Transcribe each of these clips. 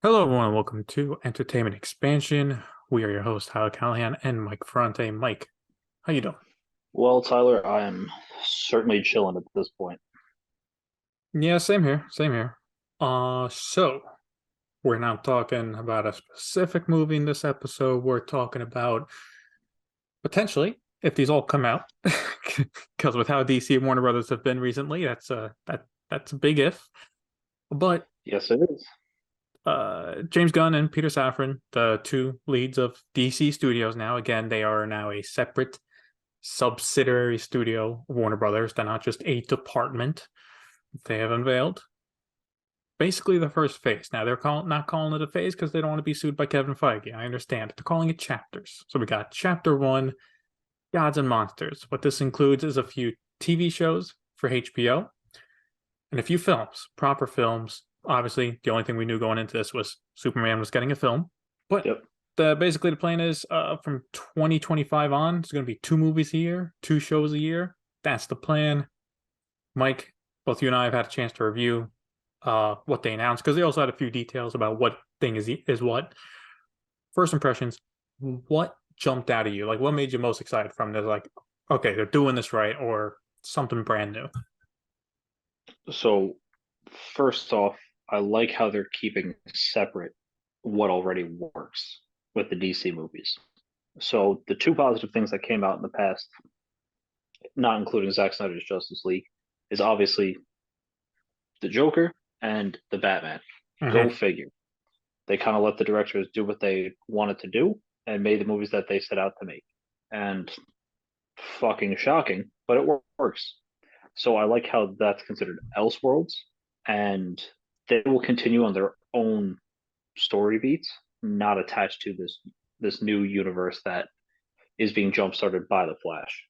Hello, everyone. Welcome to Entertainment Expansion. We are your hosts, Kyle Callahan and Mike Ferrante. Mike, how you doing? Well, Tyler, I am certainly chilling at this point. Yeah, same here. Same here. So we're not talking about a specific movie in this episode. We're talking about potentially if these all come out, because with how DC and Warner Brothers have been recently, that's a big if. But Yes, it is. James Gunn and Peter Safran, the two leads of DC Studios now, again, they are now a separate subsidiary studio, Warner Brothers. They're not just a department. They have unveiled basically the first phase. Now they're not calling it a phase because they don't want to be sued by Kevin Feige. I understand. They're calling it chapters. So we got chapter one, Gods and Monsters. What this includes is a few TV shows for HBO and a few films, proper films. Obviously, the only thing we knew going into this was Superman was getting a film, but Yep. basically the plan is from 2025 on, it's going to be two movies a year, two shows a year. That's the plan. Mike, both you and I have had a chance to review what they announced because they also had a few details about what thing is what. First impressions, what jumped out at you? Like, what made you most excited from this? Like, okay, they're doing this right, or something brand new. So, first off, I like how they're keeping separate what already works with the DC movies. So, the two positive things that came out in the past, not including Zack Snyder's Justice League, is obviously the Joker and the Batman. Go Mm-hmm. figure. They kind of let the directors do what they wanted to do and made the movies that they set out to make. And fucking shocking, but it works. So I like how that's considered Elseworlds, and they will continue on their own story beats, not attached to this new universe that is being jump started by the Flash.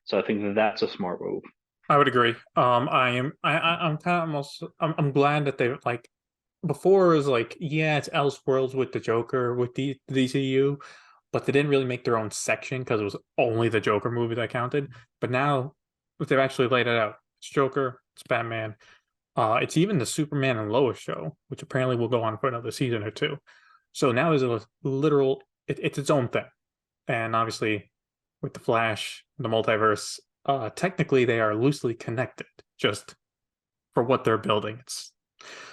So I think that's a smart move. I would agree. I'm kind of almost. I'm glad that they like. Before it was like, yeah, it's Elseworlds with the Joker with the DCU, but they didn't really make their own section because it was only the Joker movie that counted. But now they've actually laid it out. It's Joker, it's Batman, it's even the Superman and Lois show, which apparently will go on for another season or two. So now there's a literal, it's its own thing. And obviously, with the Flash, the multiverse, technically they are loosely connected, just for what they're building. It's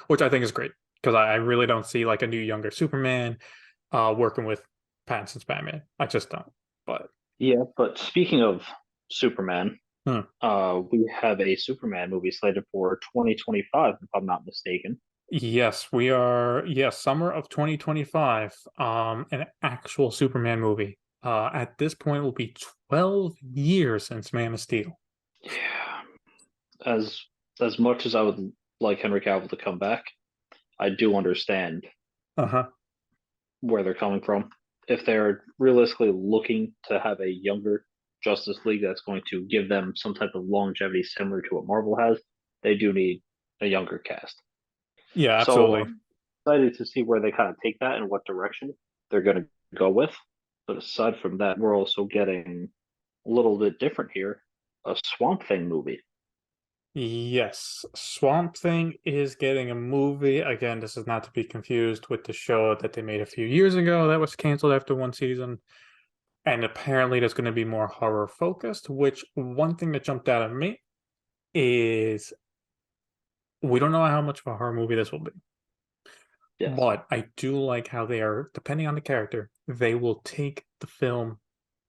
which I think is great because I really don't see like a new younger Superman working with Pattinson's Batman. I just don't. But Yeah, but speaking of Superman, hmm. we have a Superman movie slated for 2025, if I'm not mistaken. Yes, we are. Yes, summer of 2025. An actual Superman movie. At this point, will be 12 years since Man of Steel. Yeah, as as much as I would like Henry Cavill to come back, I do understand Uh-huh. where they're coming from. If they're realistically looking to have a younger Justice League that's going to give them some type of longevity similar to what Marvel has, they do need a younger cast. Yeah, So absolutely. I'm excited to see where they kind of take that and what direction they're going to go with. But aside from that, we're also getting a little bit different here, a Swamp Thing movie. Yes, Swamp Thing is getting a movie. Again, this is not to be confused with the show that they made a few years ago that was canceled after one season. And apparently there's going to be more horror focused, which one thing that jumped out at me is we don't know how much of a horror movie this will be. Yes. But I do like how they are, depending on the character, they will take the film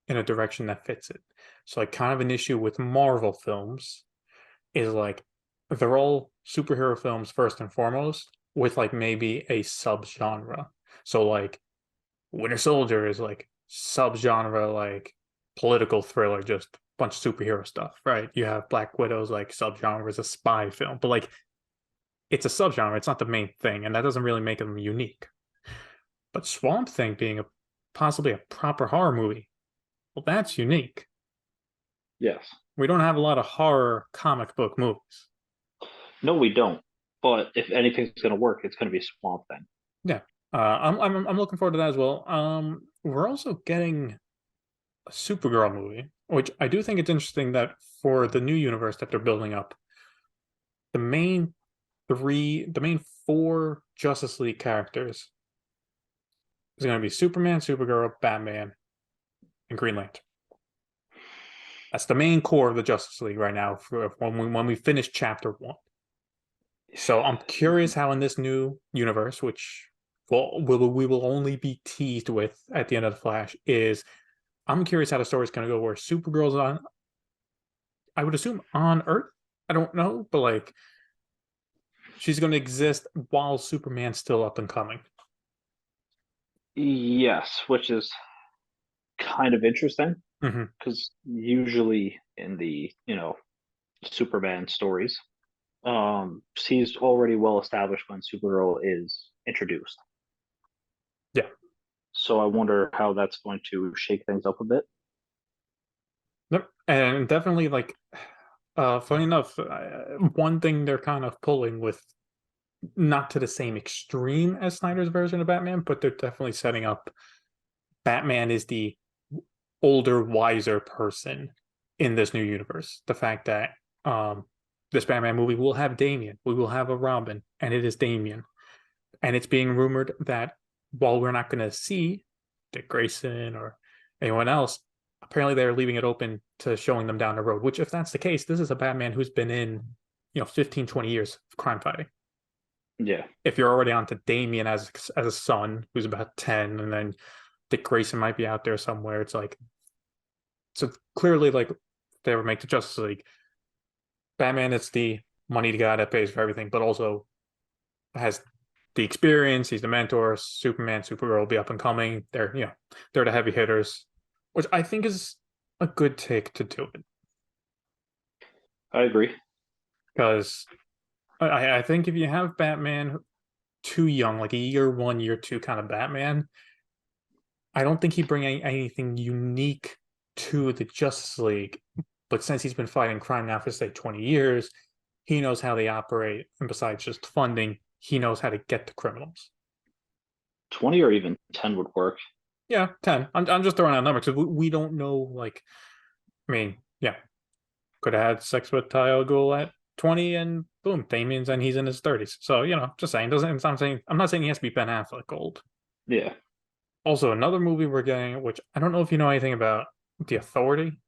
in a direction that fits it. So, like, kind of an issue with Marvel films is like they're all superhero films first and foremost, with like maybe a subgenre. So, like, Winter Soldier is like subgenre, like political thriller, just a bunch of superhero stuff, right? You have Black Widow's like subgenre is a spy film, but like it's a subgenre, it's not the main thing, and that doesn't really make them unique. But Swamp Thing being a possibly a proper horror movie, well, that's unique. Yes. We don't have a lot of horror comic book movies. No, we don't. But if anything's going to work, it's going to be Swamp Thing. Yeah, I'm looking forward to that as well. We're also getting a Supergirl movie, which I do think it's interesting that for the new universe that they're building up, the main the main four Justice League characters is going to be Superman, Supergirl, Batman, and Green Lantern. That's the main core of the Justice League right now for when we finish chapter one. So I'm curious how in this new universe, which we will only be teased with at the end of the Flash, is I'm curious how the story is going to go. Where Supergirl's on, I would assume on Earth. I don't know, but like she's going to exist while Superman's still up and coming. Yes, which is kind of interesting Mm-hmm. because usually in the Superman stories, he's already well established when Supergirl is introduced. Yeah. So I wonder how that's going to shake things up a bit. Yep. And definitely like funny enough, one thing they're kind of pulling with, not to the same extreme as Snyder's version of Batman, but they're definitely setting up Batman is the older, wiser person in this new universe. The fact that this Batman movie will have Damian, we will have a Robin, and it is Damian. And it's being rumored that while we're not going to see Dick Grayson or anyone else, apparently they're leaving it open to showing them down the road. Which, if that's the case, this is a Batman who's been in 15, 20 years of crime fighting. Yeah, If you're already on to Damian as a son who's about 10, and then Dick Grayson might be out there somewhere, it's like, so clearly, like, they ever make the Justice League, Batman is the money guy that pays for everything, but also has the experience. He's the mentor. Superman, Supergirl will be up and coming. They're the heavy hitters, which I think is a good take to do it, I agree. because I think if you have Batman too young, like a year one, year two kind of Batman, I don't think he'd bring anything unique to the Justice League. But since he's been fighting crime now for say 20 years, he knows how they operate, and besides just funding, he knows how to get to criminals. 20 or even 10 would work. Yeah, 10. I'm just throwing out numbers because we don't know. Like, I mean, yeah, could have had sex with Tayo Ghul at 20, and boom, Damien's and he's in his 30s. So just saying. Doesn't I'm not saying he has to be Ben Affleck old. Yeah, Also, another movie we're getting, which I don't know if you know anything about, The Authority,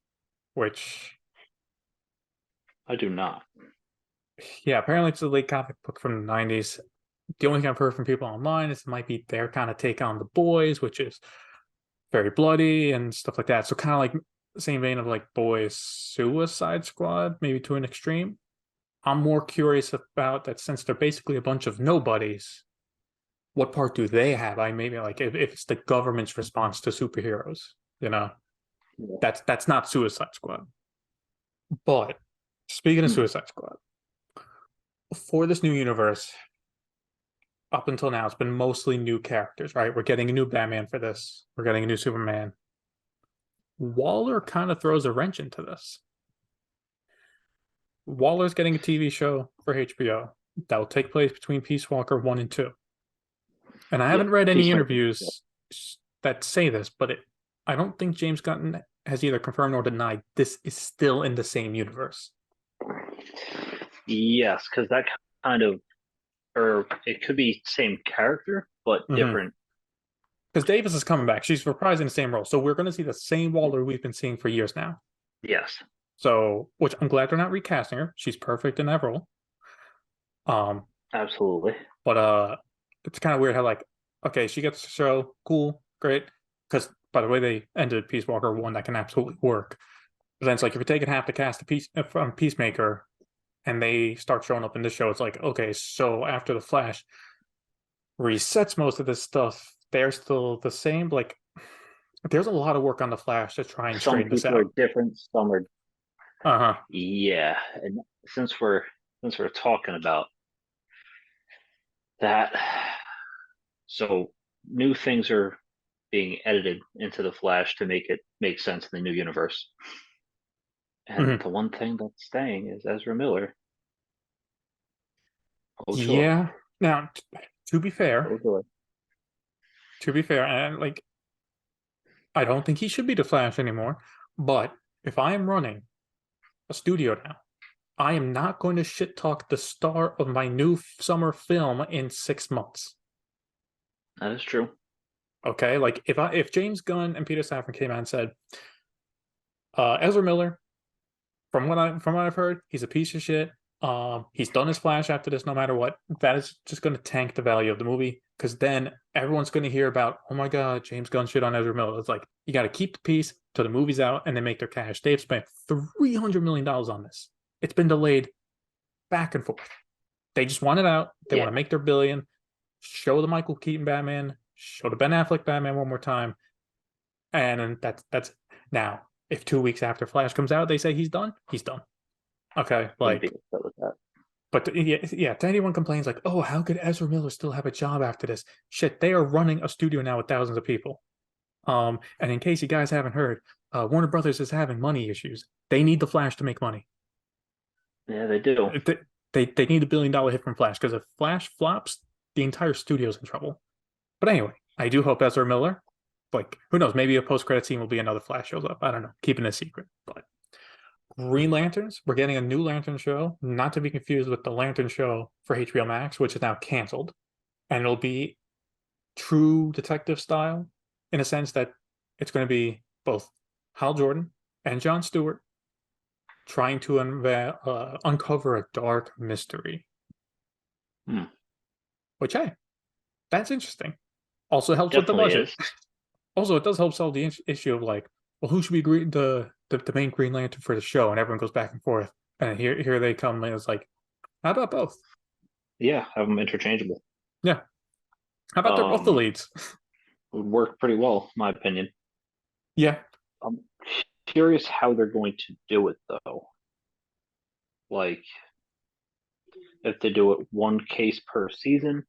which, I do not. yeah, apparently it's a late comic book from the 90s. The only thing I've heard from people online is it might be their kind of take on The Boys, which is very bloody and stuff like that. So kind of like the same vein of like Boys Suicide Squad, maybe to an extreme. I'm more curious about that, since they're basically a bunch of nobodies. What part do they have? I maybe like if it's the government's response to superheroes, you know, Yeah. that's not Suicide Squad. But speaking of Hmm. Suicide Squad, for this new universe, up until now, it's been mostly new characters, right? We're getting a new Batman for this. We're getting a new Superman. Waller kind of throws a wrench into this. Waller's getting a TV show for HBO that will take place between Peace Walker 1 and 2. And I Yeah, haven't read any Peacemaker. Yeah. interviews that say this, but I don't think James Gunn has either confirmed or denied this is still in the same universe. Yes, because that kind of, or it could be same character but Mm-hmm. different. Because Davis is coming back. She's reprising the same role. So we're going to see the same Waller we've been seeing for years now. Yes, So, which I'm glad they're not recasting her. She's perfect in that role. Um, absolutely. but it's kind of weird how, like, okay, she gets the show, cool, great. Because by the way they ended Peace Walker 1, that can absolutely work. But then it's like if you're taking half the cast from Peacemaker and they start showing up in this show, it's like, okay, so after the Flash resets most of this stuff, they're still the same. Like, there's a lot of work on the Flash to try and Some straighten this people are out. different, some are. Uh-huh. Yeah, and since we're talking about that, so new things are being edited into the Flash to make it make sense in the new universe. And Hmm. the one thing that's staying is Ezra Miller. Oh sure. Yeah. Now, to be fair, Oh joy. and like, I don't think he should be the Flash anymore. But if I am running a studio now, I am not going to shit talk the star of my new summer film in 6 months. That is true. Okay, like if James Gunn and Peter Safran came out and said, Ezra Miller, from what I've heard, he's a piece of shit. He's done his Flash after this, no matter what. That is just going to tank the value of the movie because then everyone's going to hear about, oh my god, James Gunn shit on Ezra Miller. It's like you got to keep the peace till the movie's out and they make their cash. They've spent $300 million on this. It's been delayed back and forth. They just want it out. They want Yeah. to make their billion. Show the Michael Keaton Batman. Show the Ben Affleck Batman one more time, and that's now. If 2 weeks after Flash comes out, they say he's done, he's done. Okay, Wouldn't be like, upset with that. but yeah, to anyone complains like, oh, how could Ezra Miller still have a job after this? Shit, they are running a studio now with thousands of people. And in case you guys haven't heard, Warner Brothers is having money issues. They need the Flash to make money. Yeah, they do. They need $1 billion hit from Flash because if Flash flops, the entire studio's in trouble. But anyway, I do hope Ezra Miller, like, who knows, maybe a post credit scene will be another Flash shows up. I don't know, keeping it a secret. But Green Lanterns, we're getting a new Lantern show, not to be confused with the Lantern show for HBO Max, which is now canceled. And it'll be true detective style in a sense that it's going to be both Hal Jordan and Jon Stewart trying to uncover a dark mystery. Hmm. Which, hey, that's interesting. Also helps with the Definitely budget. is. Also, it does help solve the issue of like, well, who should be the main Green Lantern for the show? And everyone goes back and forth. And here they come, and it's like, how about both? Yeah, have them interchangeable. Yeah. How about they're both the Um, leads? would work pretty well, in my opinion. Yeah. I'm curious how they're going to do it though. Like if they do it one case per season,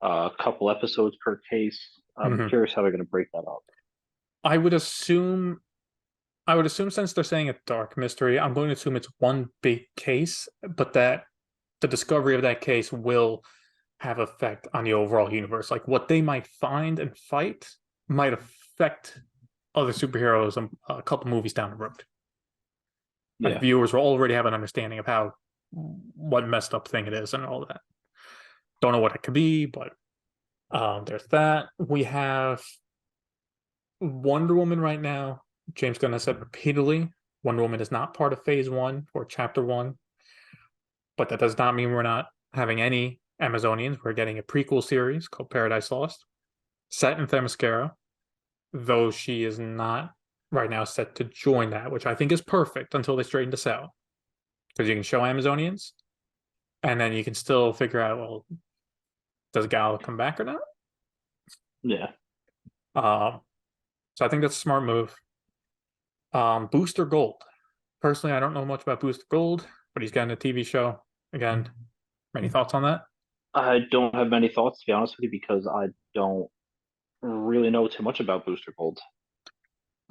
a couple episodes per case. I'm Hmm. curious how they're going to break that up. I would assume since they're saying a dark mystery, I'm going to assume it's one big case, but that the discovery of that case will have effect on the overall universe. Like what they might find and fight might affect other superheroes a couple movies down the road. And Yeah, viewers will already have an understanding of how what messed up thing it is and all that. Don't know what it could be, but there's that. We have Wonder Woman right now. James Gunn has said repeatedly Wonder Woman is not part of Phase 1 or Chapter 1, but that does not mean we're not having any Amazonians. We're getting a prequel series called Paradise Lost, set in Themyscira, though she is not right now set to join that, which I think is perfect until they straighten this out. Because you can show Amazonians, and then you can still figure out, well, does Gal come back or not? yeah. Um, so I think that's a smart move. Booster Gold. Personally, I don't know much about Booster Gold, but he's getting a TV show. Again, any thoughts on that? I don't have many thoughts to be honest with you because I don't really know too much about Booster Gold.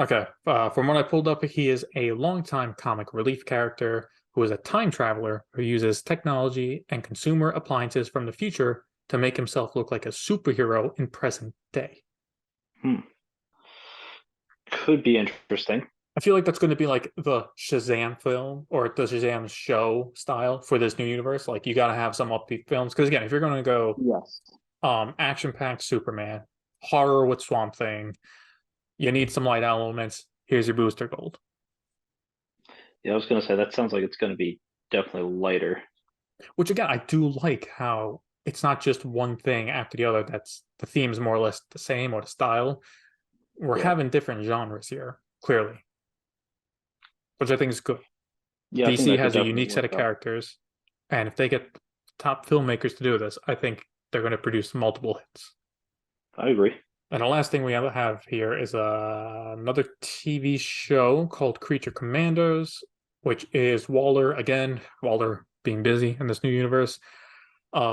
Okay. From what I pulled up, he is a longtime comic relief character who is a time traveler who uses technology and consumer appliances from the future to make himself look like a superhero in present day. Hmm. Could be interesting. I feel like that's going to be like the Shazam film or the Shazam show style for this new universe. Like you got to have some upbeat films because again, if you're going to go Yes. action-packed Superman, horror with Swamp Thing, you need some light elements. Here's your Booster Gold. Yeah, I was gonna say that sounds like it's gonna be definitely lighter. Which again, I do like how it's not just one thing after the other. That's the theme is more or less the same or the style. We're Yeah. having different genres here, clearly, which I think is good. Yeah, I think DC that could has a definitely unique set work of out. characters, and if they get top filmmakers to do this, I think they're going to produce multiple hits. I agree. And the last thing we have here is another TV show called Creature Commandos, which is Waller, again, Waller being busy in this new universe,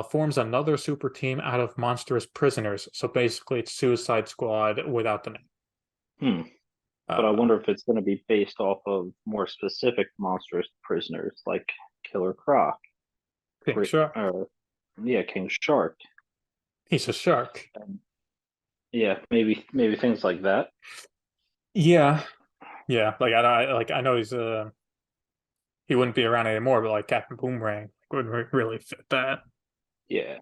forms another super team out of monstrous prisoners. So basically, it's Suicide Squad without the name. Hmm. But I Uh, wonder if it's gonna be based off of more specific monstrous prisoners like Killer Croc, King Shark. or yeah, King Shark. He's a shark. And yeah, maybe things like that. Yeah, yeah. Like I know he wouldn't be around anymore, but like Captain Boomerang would really fit that. Yeah.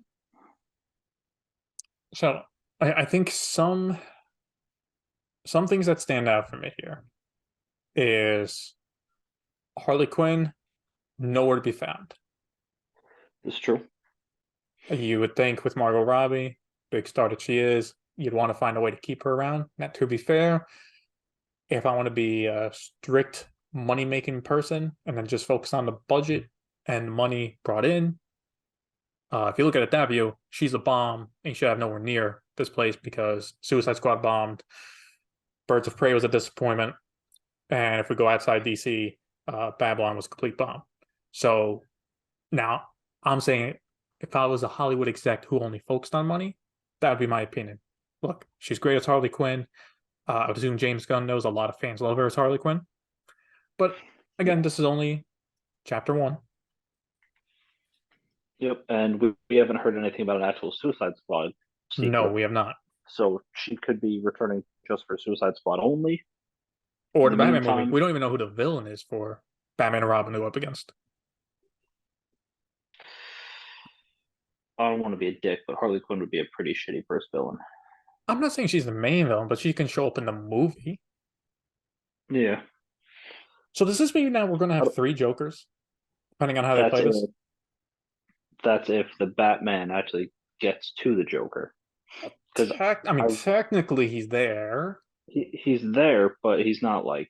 So I think some things that stand out for me here is Harley Quinn nowhere to be found. It's true. You would think with Margot Robbie, big star that she is, you'd want to find a way to keep her around. Now, to be fair, if I want to be a strict money making person and then just focus on the budget and money brought in, if you look at it that view, she's a bomb and should have nowhere near this place because Suicide Squad bombed, Birds of Prey was a disappointment, and if we go outside DC, Babylon was a complete bomb. So now I'm saying if I was a Hollywood exec who only focused on money, that would be my opinion. Look, she's great as Harley Quinn. I would assume James Gunn knows a lot of fans love her as Harley Quinn. But again, this is only chapter one. Yep. And we haven't heard anything about an actual Suicide Squad No, sequel. we have not. So she could be returning just for Suicide Squad only. Or In the the Batman movie. meantime, We don't even know who the villain is for Batman and Robin to go up against. I don't want to be a dick, but Harley Quinn would be a pretty shitty first villain. I'm not saying she's the main villain, but she can show up in the movie. Yeah. So does this mean now we're going to I have don't- three Jokers, depending on how they That's play if, this? that's if the Batman actually gets to the Joker. Because I mean, I technically he's there. he's there, but he's not like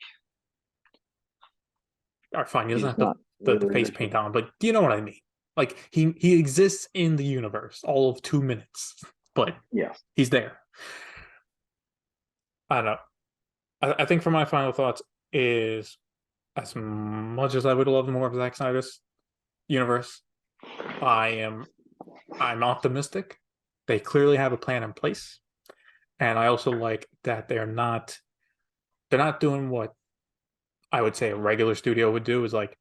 All right, fine. He doesn't he's have not the really face the paint on, but do you know what I mean? Like he exists in the universe all of 2 minutes, but yes. he's there. I don't know. I think for my final thoughts is as much as I would love more of Zack Snyder's universe, I am I'm optimistic. They clearly have a plan in place. And I also like that they're not doing what I would say a regular studio would do is like,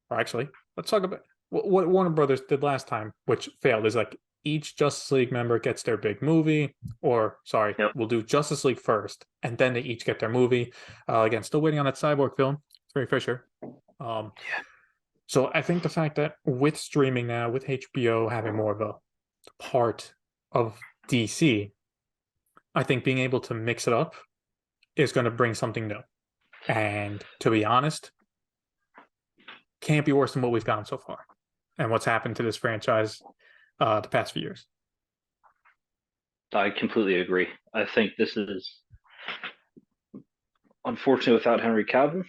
or actually, let's talk about what Warner Brothers did last time, which failed, is like each Justice League member gets their big movie, or sorry, Yep. we'll do Justice League first, and then they each get their movie. Again, still waiting on that Cyborg film, Terry Fisher. Um, Yeah. so I think the fact that with streaming now, with HBO having more of a part of DC, I think being able to mix it up is going to bring something new. And to be honest, can't be worse than what we've gotten so far and what's happened to this franchise the past few years. I completely agree. I think this is unfortunately without Henry Cavill,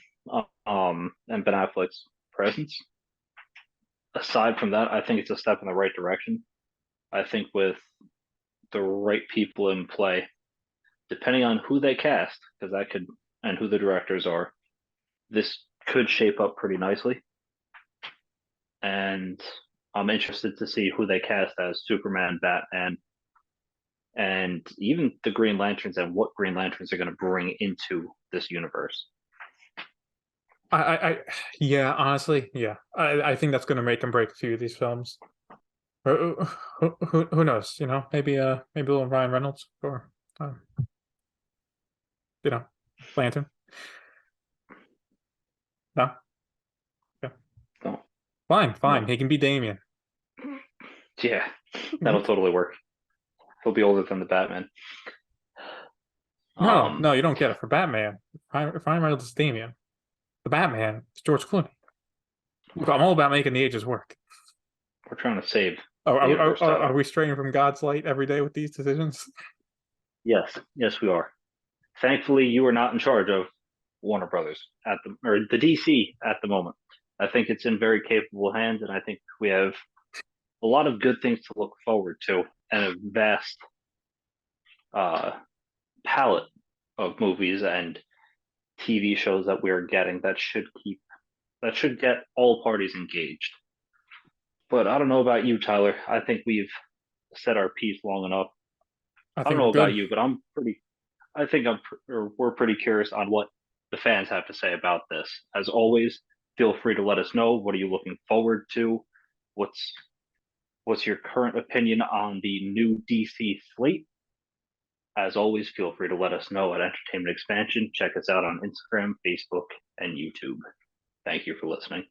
and Ben Affleck's presence. Aside from that, I think it's a step in the right direction. I think with the right people in play, depending on who they cast, because that could and who the directors are, this could shape up pretty nicely. And I'm interested to see who they cast as Superman, Batman, and even the Green Lanterns and what Green Lanterns are going to bring into this universe. Yeah, honestly, yeah. I think that's going to make and break a few of these films. Who knows? You know, maybe a little Ryan Reynolds or, um, you know, Lantern. No, yeah, No, fine, no, fine. He can be Damien. yeah, that'll totally work. He'll be older than the Batman. No, Um, no, you don't get it for Batman. Ryan Reynolds is Damien. The Batman is George Clooney. Look, I'm all about making the ages work. we're trying to save Are, the are, universe, are, Tyler. are we straying from God's light every day with these decisions? Yes, yes, we are. Thankfully, you are not in charge of Warner Brothers at the DC at the moment. I think it's in very capable hands, and I think we have a lot of good things to look forward to and a vast uh, palette of movies and TV shows that we are getting that should get all parties engaged. But I don't know about you, Tyler. I think we've said our piece long enough. I I don't think we're know about good. you, but I'm pretty. I think or we're pretty curious on what the fans have to say about this. As always, feel free to let us know. What are you looking forward to? What's what's your current opinion on the new DC slate? As always, feel free to let us know at Entertainment Expansion. Check us out on Instagram, Facebook, and YouTube. Thank you for listening.